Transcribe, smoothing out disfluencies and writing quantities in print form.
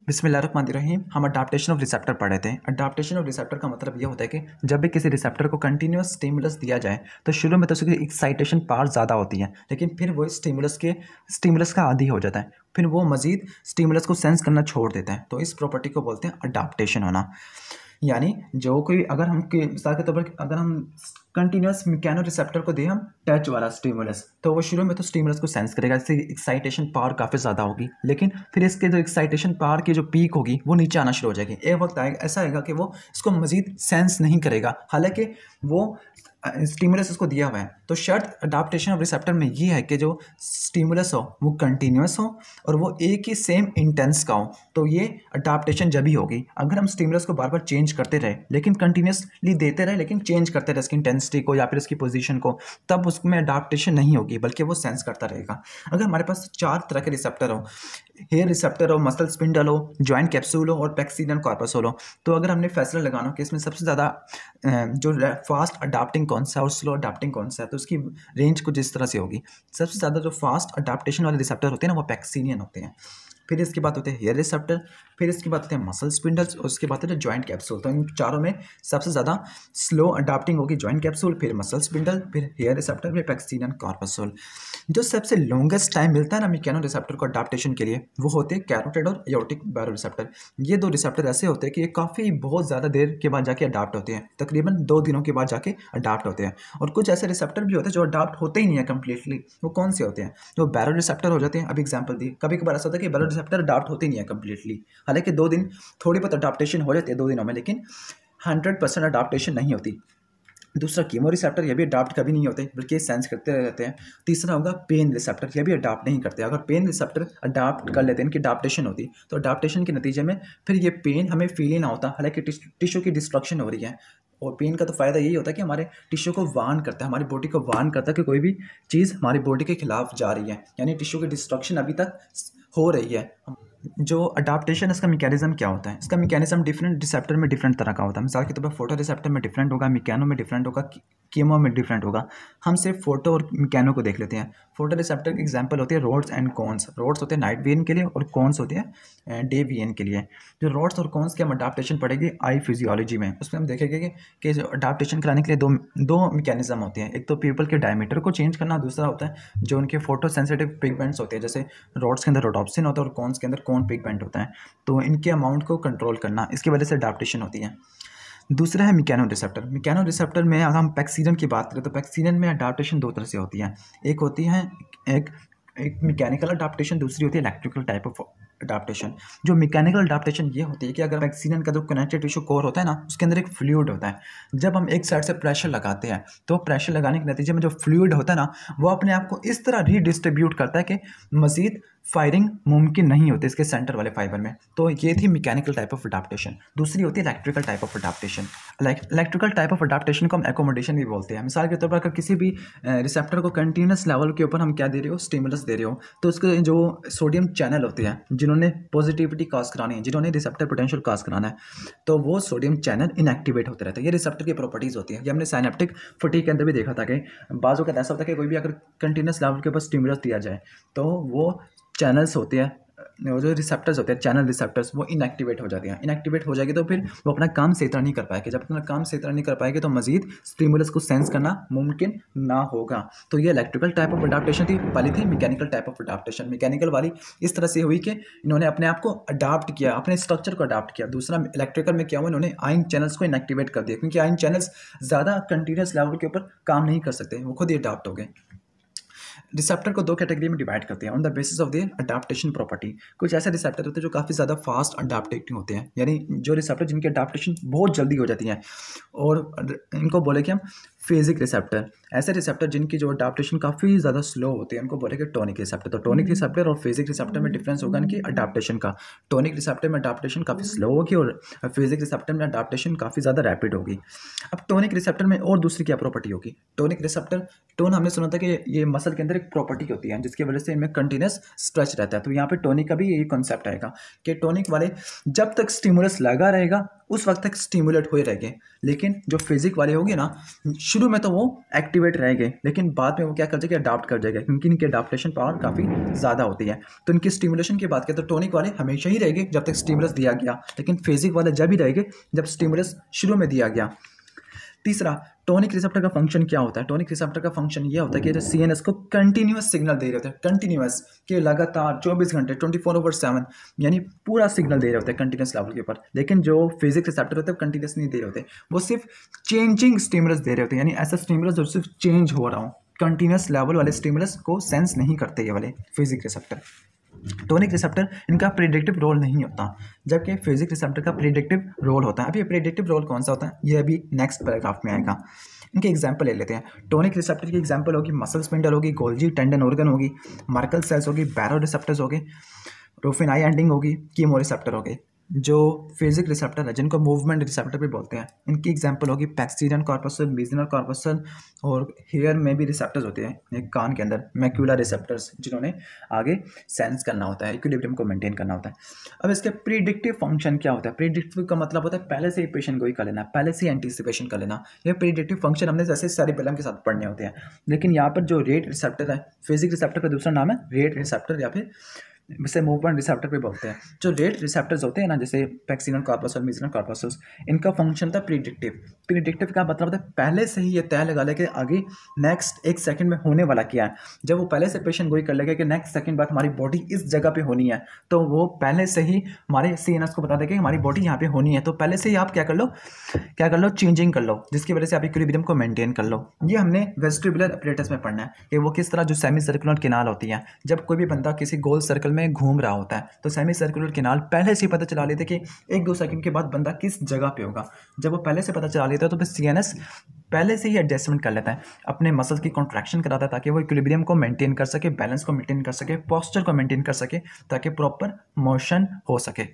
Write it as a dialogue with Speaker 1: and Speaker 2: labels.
Speaker 1: बिस्मिल्लाहिर्रहमानिर्रहीम। हम adaptation of receptor पढ़े थे। अडाप्टेशन ऑफ रिसेप्टर का मतलब ये होता है कि जब भी किसी रिसेप्टर को कंटिन्यूस स्टिमुलस दिया जाए तो शुरू में तो उसकी एक्साइटेशन पावर ज़्यादा होती है, लेकिन फिर वो स्टिमुलस का आदी हो जाता है, फिर वो मज़ीद स्टिमुलस को सेंस करना छोड़ देता है। तो इस प्रॉपर्टी को बोलते हैं अडाप्टेशन होना। यानी जो कोई अगर हम मिसाल के तौर पर अगर हम कंटिन्यूस मैकेनो रिसेप्टर को दें हम टच वाला स्टिमुलस, तो वो शुरू में तो स्टिमुलस को सेंस करेगा, इससे एक्साइटेशन पावर काफ़ी ज़्यादा होगी, लेकिन फिर इसके जो एक्साइटेशन पावर की जो पीक होगी वो नीचे आना शुरू हो जाएगी। एक वक्त आएगा ऐसा आएगा कि वो इसको मज़ीद सेंस नहीं करेगा, हालांकि वो स्टिमुलस उसको दिया हुआ है। तो शर्त अडाप्टेशन ऑफ रिसेप्टर में ये है कि जो स्टिमुलस हो वो कंटिन्यूस हो और वो एक ही सेम इंटेंस का हो, तो ये अडाप्टेशन जब ही होगी। अगर हम स्टिमुलस को बार बार चेंज करते रहे, लेकिन कंटिन्यूसली देते रहे लेकिन चेंज करते रहे इसकी इंटेंसिटी को या फिर इसकी पोजीशन को, तब उसमें अडाप्टेशन नहीं होगी, बल्कि वो सेंस करता रहेगा। अगर हमारे पास 4 तरह के रिसेप्टर हो, हेयर रिसेप्टर हो, मसल स्पिंडल हो, जॉइंट कैप्सूल हो और पेक्सिडियन कॉर्पस हो, तो अगर हमने फैसला लगाना हो कि इसमें सबसे ज़्यादा जो फास्ट अडाप्टिंग कौन सा है और स्लो अडाप्टिंग कौन सा है, तो उसकी रेंज कुछ इस तरह से होगी। सबसे ज़्यादा जो फास्ट अडाप्टेशन वाले रिसेप्टर होते हैं ना वो पेक्सिडियन होते हैं, फिर इसके बाद होते हैं हेयर रिसेप्टर, फिर इसके बाद होते हैं मसल स्पिंडल्स और उसके बाद होते हैं जॉइंट कैप्सूल। तो इन चारों में सबसे ज़्यादा स्लो अडाप्टिंग होगी जॉइंट कैप्सूल, फिर मसल स्पिंडल, फिर हेयर रिसेप्टर, फिर पेक्सिडियन कॉर्पसूल। जो सबसे लॉन्गेस्ट टाइम मिलता है ना मैकेनो रिसेप्टर को अडाप्टेशन के लिए, वो होते हैं कैरोटिड और एओर्टिक बैरोरिसेप्टर। ये 2 रिसेप्टर ऐसे होते हैं कि ये काफ़ी बहुत ज़्यादा देर के बाद जाके अडाप्ट होते हैं, तकरीबन 2 दिनों के बाद जाके अडाप्ट होते हैं। और कुछ ऐसे रिसेप्टर भी होते हैं जो अडाप्ट होते ही नहीं है कम्प्लीटली। वो कौन से होते हैं? जो बैरोरिसेप्टर हो जाते हैं। अभी एग्जाम्पल दी, कभी कभार ऐसा होता है कि बैरोरिसेप्टर अडाप्ट होते ही नहीं है कम्प्लीटली, हालांकि 2 दिन थोड़ी बहुत अडाप्टेशन हो जाती है 2 दिनों में, लेकिन 100% अडाप्टेशन नहीं होती। दूसरा कीमो रिसेप्टर, ये भी अडाप्ट कभी नहीं होते बल्कि ये सेंस करते रहते हैं। तीसरा होगा पेन रिसेप्टर, ये भी अडाप्ट नहीं करते। अगर पेन रिसेप्टर अडाप्ट कर लेते हैं, इनकी अडाप्टेशन होती, तो अडाप्टेशन के नतीजे में फिर ये पेन हमें फील ही ना होता, हालांकि टिश्यू की डिस्ट्रक्शन हो रही है। और पेन का तो फ़ायदा यही होता है कि हमारे टिश्यू को वार्न करता है, हमारी बॉडी को वार्न करता है कि कोई भी चीज़ हमारी बॉडी के खिलाफ जा रही है, यानी टिश्यू की डिस्ट्रक्शन अभी तक हो रही है। जो अडाप्टेशन इसका मैकेनिज्म क्या होता है? इसका मैकेनिज्म डिफरेंट रिसेप्टर में डिफरेंट तरह का होता है। मिसाल के तौर पर फोटो रिसेप्टर में डिफरेंट होगा, मैकेनो में डिफरेंट होगा, कीमो में डिफरेंट होगा। हम सिर्फ फोटो और मैकेनो को देख लेते हैं। फोटो रिसेप्टर की एग्जांपल होती है रोड्स एंड कोन्स। रोड्स होते हैं नाइट विजन के लिए और कोन्स होते हैं डे विजन के लिए। जो रोड्स और कोन्स की हम अडाप्टेशन पढ़ेगी आई फिजियोलॉजी में, उसमें हम देखेंगे कि जो अडाप्टेशन कराने के लिए दो मैकेनिज्म होते हैं। एक तो पीपल के डायमीटर को चेंज करना, दूसरा होता है जो उनके फोटो सेंसिटिव पिगमेंट्स होते हैं, जैसे रोड्स के अंदर रोडोप्सिन होता है और कोन्स के अंदर कोन पिगमेंट होता है, तो इनके अमाउंट को कंट्रोल करना, इसकी वजह से अडाप्टेशन होती है। दूसरा है मैकेनो रिसेप्टर। मैकेनो रिसेप्टर में अगर हम पेक्सिडियन की बात करें तो पेक्सिडियन में अडाप्टेशन 2 तरह से होती है। एक होती है एक मैकेनिकल अडाप्टेशन, दूसरी होती है इलेक्ट्रिकल टाइप ऑफ अडाप्टेशन। जो मैकेनिकल अडाप्टेशन ये होती है कि अगर पेक्सिडियन का जो कनेक्टिव टिश्यू कोर होता है ना, उसके अंदर एक फ्लूइड होता है। जब हम एक साइड से प्रेशर लगाते हैं तो प्रेशर लगाने के नतीजे में जो फ्लूइड होता है ना, वो अपने आप को इस तरह रीडिस्ट्रीब्यूट करता है कि मजीद फायरिंग मुमकिन नहीं होती इसके सेंटर वाले फाइबर में। तो ये थी मैकेनिकल टाइप ऑफ अडाप्टेशन। दूसरी होती है electrical type of adaptation. Electrical type of adaptation को हम एकोमोडेशन भी बोलते हैं। मिसाल के तौर पर अगर किसी भी रिसेप्टर को कंटिन्यूस लेवल के ऊपर हम क्या दे रहे हो, स्टिमुलस दे रहे हो, तो उसके जो सोडियम चैनल होते हैं जिन्होंने पॉजिटिविटी काज करानी है, जिन्होंने रिसेप्टर पोटेंशियल काज कराना है, तो वो सोडियम चैनल इनएक्टिवेट होते रहते हैं। ये रिसेप्टर की प्रॉपर्टीज़ होती है। ये हमने साइनेप्टिक फटीग के अंदर भी देखा था कि बाजू का ऐसा होता है कि कोई भी अगर कंटिन्यूस लेवल के ऊपर स्टिमुलस दिया जाए तो वो चैनल्स होते हैं, वो जो रिसेप्टर्स होते हैं चैनल रिसेप्टर्स, वो इनएक्टिवेट हो जाती हैं। इनएक्टिवेट हो जाएगी तो फिर वो अपना काम सही तरह नहीं कर पाएगी। जब अपना काम सही तरह नहीं कर पाएगी तो मजीद स्टिमुलस को सेंस करना मुमकिन ना होगा। तो ये इलेक्ट्रिकल टाइप ऑफ अडाप्टेशन थी। पहली थी mechanical type of adaptation. Mechanical वाली इस तरह से हुई कि इन्होंने अपने आप को अडाप्ट किया, अपने स्ट्रक्चर को अडाप्ट किया। दूसरा इलेक्ट्रिकल में क्या हुआ, इन्होंने आयन चैनल्स को इनएक्टिवेट कर दिया, क्योंकि आयन चैनल्स ज़्यादा कंटिन्यूस लेवल के ऊपर काम नहीं कर सकते, वो खुद ही अडाप्ट हो गए। रिसेप्टर को 2 कैटेगरी में डिवाइड करते हैं on the basis of their adaptation property. कुछ ऐसे रिसेप्टर होते हैं जो काफ़ी ज़्यादा फास्ट अडाप्टेटिव होते हैं, यानी जो रिसेप्टर जिनकी अडाप्टेशन बहुत जल्दी हो जाती है, और इनको बोले कि हम फेजिक रिसेप्टर। ऐसे रिसेप्टर जिनकी जो अडाप्टेशन काफ़ी ज़्यादा स्लो होती है उनको बोलेंगे टोनिक रिसेप्टर। तो टोनिक रिसेप्टर और फेजिक रिसेप्टर में डिफरेंस होगा इनकी अडाप्टेशन का। टोनिक रिसेप्टर में अडाप्टेशन काफ़ी स्लो होगी और फेजिक रिसेप्टर में अडाप्टेशन काफ़ी ज़्यादा रैपिड होगी। अब टोनिक रिसेप्टर में और दूसरी क्या प्रॉपर्टी होगी? टोनिक रिसेप्टर, टोन हमने सुना था कि ये मसल के अंदर एक प्रॉपर्टी होती है जिसकी वजह से इनमें कंटिन्यूस स्ट्रेच रहता है। तो यहाँ पे टोनिक का भी यही कॉन्सेप्ट आएगा कि टोनिक वाले जब तक स्टिमुलस लगा रहेगा उस वक्त तक स्टिमुलेट हुए रहेंगे। लेकिन जो फिजिक वाले होंगे ना, शुरू में तो वो एक्टिवेट रहेंगे, लेकिन बाद में वो क्या कर जाएंगे, अडाप्ट कर जाएगा, क्योंकि इनकी अडाप्टेशन पावर काफ़ी ज़्यादा होती है। तो इनकी स्टिमुलेशन की बात करें तो टॉनिक वाले हमेशा ही रहेंगे जब तक स्टिमुलस दिया गया, लेकिन फिजिक वाले जब ही रहेंगे जब स्टिमुलस शुरू में दिया गया। तीसरा, टॉनिक रिसेप्टर का फंक्शन क्या होता है? टॉनिक रिसेप्टर का फंक्शन ये होता है कि सीएनएस को कंटिन्यूअस सिग्नल दे रहे होते हैं, कंटिन्यूअस कि लगातार 24 घंटे 24/7, यानी पूरा सिग्नल दे रहे होते हैं कंटिन्यूअस लेवल के ऊपर। लेकिन जो फिजिक रिसेप्टर होते हैं कंटिन्यूअस नहीं दे रहे होते, वो सिर्फ चेंजिंग स्टिमुलस दे रहे होते हैं, यानी ऐसा स्टिमुलस जो सिर्फ चेंज हो रहा हो। कंटिन्यूअस लेवल वाले स्टिमुलस को सेंस नहीं करते ये वाले फिजिक रिसेप्टर। टॉनिक रिसेप्टर इनका प्रेडिक्टिव रोल नहीं होता, जबकि फिजिक रिसेप्टर का प्रेडिक्टिव रोल होता है। अभी ये प्रेडिक्टिव रोल कौन सा होता है, ये अभी नेक्स्ट पैराग्राफ में आएगा। इनके एग्जांपल ले लेते हैं। टॉनिक रिसेप्टर की एग्जांपल होगी मसल स्पिंडल होगी, गोल्जी टेंडन ऑर्गन होगी, मर्कल सेल्स होगी, बैरो रिसेप्टर्स होगी, रोफिन आई एंडिंग होगी, कीमो रिसेप्टर होगी। जो फिजिक रिसेप्टर है जिनको मूवमेंट रिसेप्टर भी बोलते हैं, इनकी एग्जांपल होगी पैक्सीरियन कॉर्पसल, मीजनल कॉर्पसल, और हेयर में भी रिसेप्टर्स होते हैं, एक कान के अंदर मैक्यूलर रिसेप्टर्स, जिन्होंने आगे सेंस करना होता है, इक्विलिब्रियम को मेंटेन करना होता है। अब इसके प्रिडिक्टिव फंक्शन क्या होता है? प्रिडिक्टिव का मतलब होता है पहले से ही पेशेंट को ही कर लेना, पहले से ही एंटीसिपेशन कर लेना। ये प्रिडिक्टिव फंक्शन हमने जैसे सेरिबेलम के साथ पढ़ने होते हैं, लेकिन यहाँ पर जो रेट रिसेप्टर है, फिजिक रिसेप्टर का दूसरा नाम है रेट रिसेप्टर, या फिर इसे मूवमेंट रिसेप्टर पे बोलते हैं। जो रेट रिसेप्टर्स होते हैं ना, जैसे पैक्सीनल कॉर्पस और मीजनल कॉर्पस, इनका फंक्शन था प्रिडिक्टिव। प्रिडिक्टिव का मतलब होता है पहले से ही ये तय लगा ले कि आगे नेक्स्ट 1 सेकंड में होने वाला क्या है। जब वो पहले से पेशेंट गोई कर लेगा कि नेक्स्ट सेकंड बाद हमारी बॉडी इस जगह पे होनी है, तो वो पहले से ही हमारे सीएनएस को बता देगा कि हमारी बॉडी यहाँ पे होनी है। तो पहले से ही आप क्या कर लो, चेंजिंग कर लो, जिसकी वजह से आप इक्विलिब्रियम को मेंटेन कर लो। ये हमने वेस्टिबुलर अपरेटस में पढ़ना है कि वो किस तरह, जो सेमी सर्कुलर कैनाल होती है, जब कोई भी बंदा किसी गोल सर्कल में घूम रहा होता है तो सेमी सर्कुलर कैनाल पहले से ही पता चला लेते कि 1-2 सेकंड के बाद बंदा किस जगह पे होगा। जब वो पहले से पता चला लेता है तो फिर सीएनएस पहले से ही एडजस्टमेंट कर लेता है, अपने मसल्स की कॉन्ट्रैक्शन कराता है, ताकि वो इक्विलिब्रियम को मेंटेन कर सके, बैलेंस को मेंटेन कर सके, पोस्चर को मेंटेन कर सके, ताकि प्रॉपर मोशन हो सके।